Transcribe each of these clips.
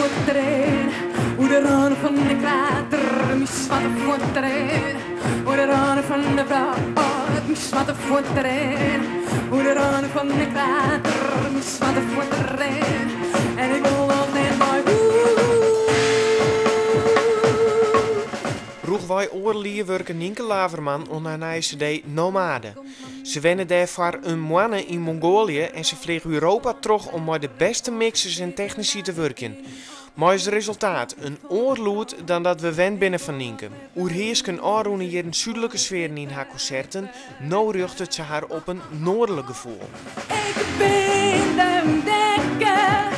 voeteren, hoe de ranen van de krater, mis wat de voeteren, hoe de ranen van de vrouw, mis wat de voeteren, hoe de ranen van de krater, mis wat de voeteren, en ik wil wel net bij Roeg wij oorlier werken Nienke Laverman onder haar cd Nomade. Ze wennen daarvoor een moanne in Mongolië en ze vliegen Europa terug om met de beste mixers en technici te werken. Maar is het resultaat een oorloed dan dat we wend binnen van Nienke. Oerheersken aanroenen hier een zuidelijke sfeer in haar concerten, nou richt het ze haar op een noordelijk gevoel. Ik ben de ontdekker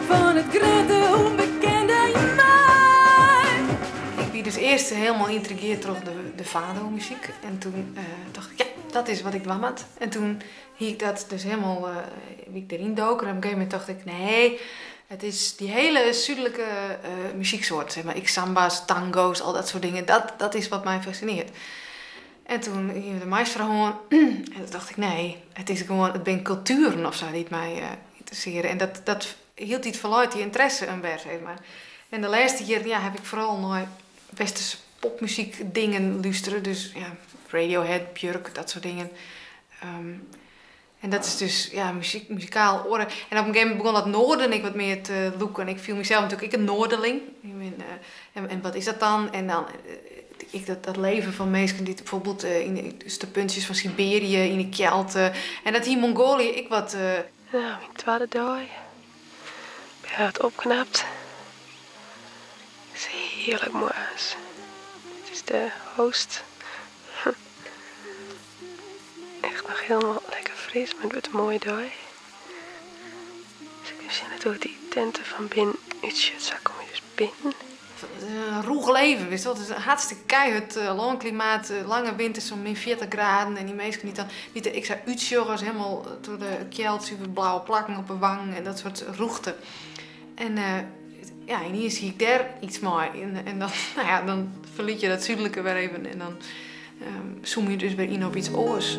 van het grote onbekende in mij. Ik ben dus eerst helemaal geïntrigeerd door de fado-muziek. En toen dacht ik, ja, dat is wat ik wou had. En toen hiek ik dat dus helemaal wie ik erin dook. En op een gegeven moment dacht ik, nee, het is die hele zuidelijke muzieksoort. Zeg maar, samba's, tango's, al dat soort dingen. Dat is wat mij fascineert. En toen ging we de meisje horen. En toen dacht ik, nee, het ben culturen of zo die mij interesseren. En dat hield iets vanuit die interesse een beetje, zeg maar. En de laatste keer heb ik vooral naar westerse popmuziek dingen luisteren. Dus ja, Radiohead, Björk, dat soort dingen. En dat is dus muzikaal oren. En op een gegeven moment begon dat noorden ik wat meer te loeken. En ik viel mezelf natuurlijk een noorderling. En wat is dat dan? En dan dat leven van mensen die bijvoorbeeld in de puntjes van Siberië, in de Kelten. En dat hier Mongolië, ik wat... Nou, mijn tweede dag. Ik ben het opknapt. Het is heerlijk mooi. Het is de host. Echt nog helemaal lekker fris, maar het wordt een mooie dag. Dus ik zie natuurlijk die tenten van binnen uitzet, zo kom je dus binnen. Een roeg leven, weet je wel. Het is een hartstikke keihard lang klimaat, lange winters zo'n min 40 graden. En die mensen niet de extra uitjoggen, helemaal door de kjeld, super blauwe plakken op de wang en dat soort roegte. En en hier zie ik daar iets mooi. En dan, dan verliet je dat zuidelijke weer even en dan zoom je dus weer in op iets oors.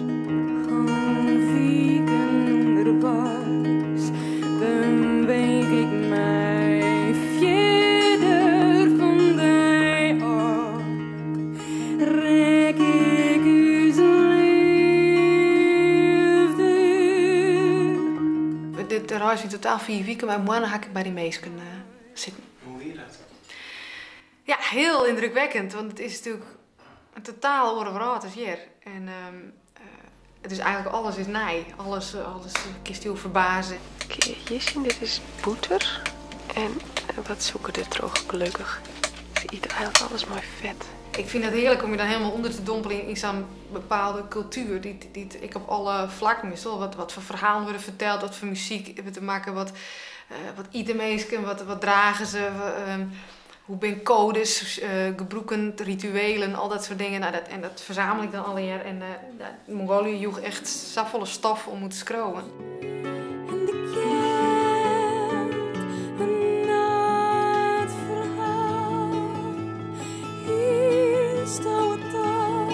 Dan week ik mij verder van mij af. Rek ik uw liefde. Dit reis in totaal 4 weken, maar morgen ga ik bij die meisjes zitten. Hoe is dat? Ja, heel indrukwekkend, want het is natuurlijk een totaal andere verhaal als hier. En het is eigenlijk alles is nij. Alles kiest heel verbazen. Kijk, hier zien, dit is boeter. En wat zoeken dit droog gelukkig. Ik zie eigenlijk alles mooi vet. Ik vind het heerlijk om je dan helemaal onder te dompelen in zo'n bepaalde cultuur. Die ik op alle vlakken missel. Wat voor verhalen worden verteld, wat voor muziek hebben te maken, wat ieder meisje, wat dragen ze. Hoe ben codes, gebroeken, rituelen, al dat soort dingen. Nou, dat verzamel ik dan al jaar. En Mongolië joeg echt safvolle stof om te scrollen. En de kent een nachtverhaal. Hier staat het al.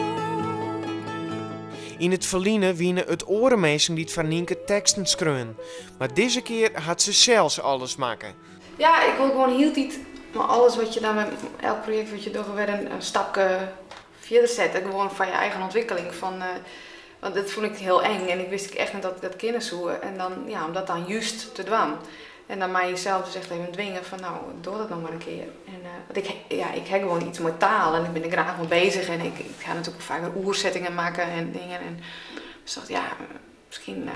In het verliezen wienen het orenmeesting die het van Nienke teksten schreeuwen. Maar deze keer had ze zelfs alles maken. Ja, ik wil gewoon heel iets. Maar alles wat je dan met elk project wat je door weer een stapje verder zetten, gewoon van je eigen ontwikkeling. Want dat vond ik heel eng en ik wist echt niet dat ik dat kinderen zoeken. En dan, om dat dan juist te doen. En dan mij jezelf dus echt even dwingen van nou, doe dat nog maar een keer. En, want ik heb gewoon iets met taal en ik ben er graag mee bezig. En ik ga natuurlijk vaker oerzettingen maken en dingen. En dus dacht misschien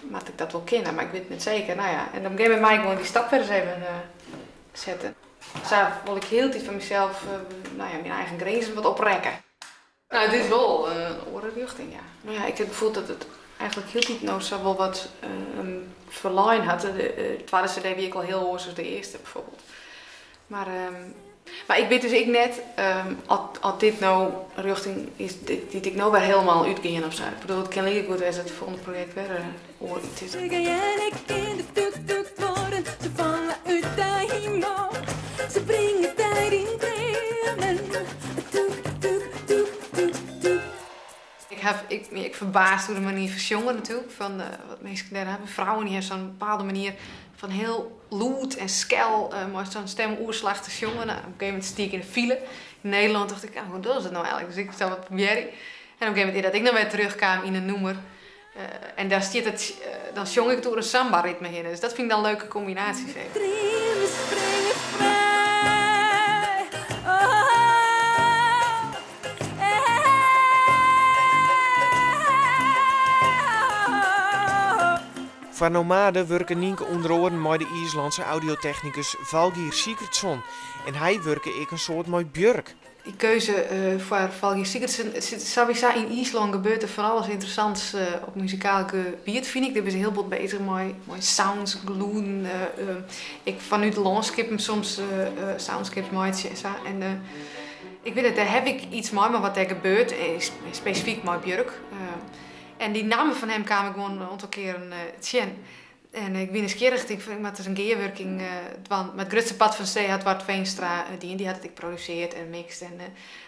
maak ik dat wel kennen, maar ik weet het niet zeker. Nou ja, en op een gegeven moment mij gewoon die stap verder even zetten. Dus daar wil ik heel iets van mezelf, mijn eigen grenzen wat oprekken. Nou, het is wel een orenrichting, ja. Maar ja, ik heb gevoeld dat het eigenlijk heel iets nou zo wel wat verlijn had. De tweede cd die ik al heel hoor, zoals de eerste bijvoorbeeld. Maar ik weet dus net, als dit nou een richting is die ik nou weer helemaal uitgaan of zo. Ik bedoel, het kan heel goed als het volgende project weer iets is. En ik in de tuk-tuk worden, ze vallen uit de hemel. Ze brengen tijd in tremen. Ik verbaasd door de manier van jongen natuurlijk, van wat mensen daar hebben. Vrouwen die hebben zo'n bepaalde manier van heel loed en skel, maar zo'n stemoerslag te jongen. Nou, op een gegeven moment stiek ik in de file. In Nederland dacht ik, hoe doe is het nou eigenlijk? Dus ik zou wat proberen. En op een gegeven moment dat ik dan weer terugkwam in een noemer. En daar stiet het, dan zong ik door een samba-ritme heen. Dus dat vind ik dan leuke combinaties. Dreamen springen vrij. Oh, Van Nomade werken Nienke onder oren met de IJslandse audiotechnicus Valgeir Sigurdsson. En hij werken ik een soort mooi Björk. Die keuze voor Valgeir Sigurdsson, sowieso in IJsland gebeurt er van alles interessants op muzikaal gebied, vind ik. Daar ben ze heel goed bezig met sounds, gloen. Ik vanuit de landscape soms soundscapes maatje. En ik weet het, daar heb ik iets mee, maar wat er gebeurt, specifiek met Björk. En die namen van hem kwamen gewoon een aantal keren tjen. En ik ben nieuwsgierig, ik vind dat is een gearwerking. Met het grootste pad van zee had Bart Veenstra, die had het ik produceerd en mixed.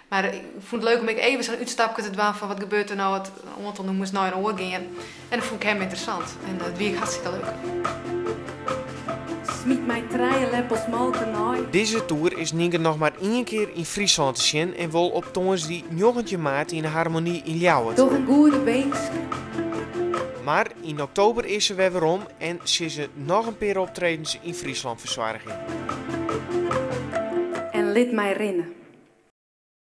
Maar ik vond het leuk om even zo'n uitstapje te doen van wat gebeurt er nou, het aantal noemers naar een oor gaan. En dat vond ik hem interessant. En dat vind ik hartstikke leuk. Smiet mij treien leppels molken naai. Deze tour is Nienke nog maar 1 keer in Friesland te zien en wil op toons die 19 maart in de Harmonie in Ljouwert. Toch een goede wensk. Maar in oktober is ze weer om en ze nog een paar optredens in Friesland verzorgen. En lid mij rinnen.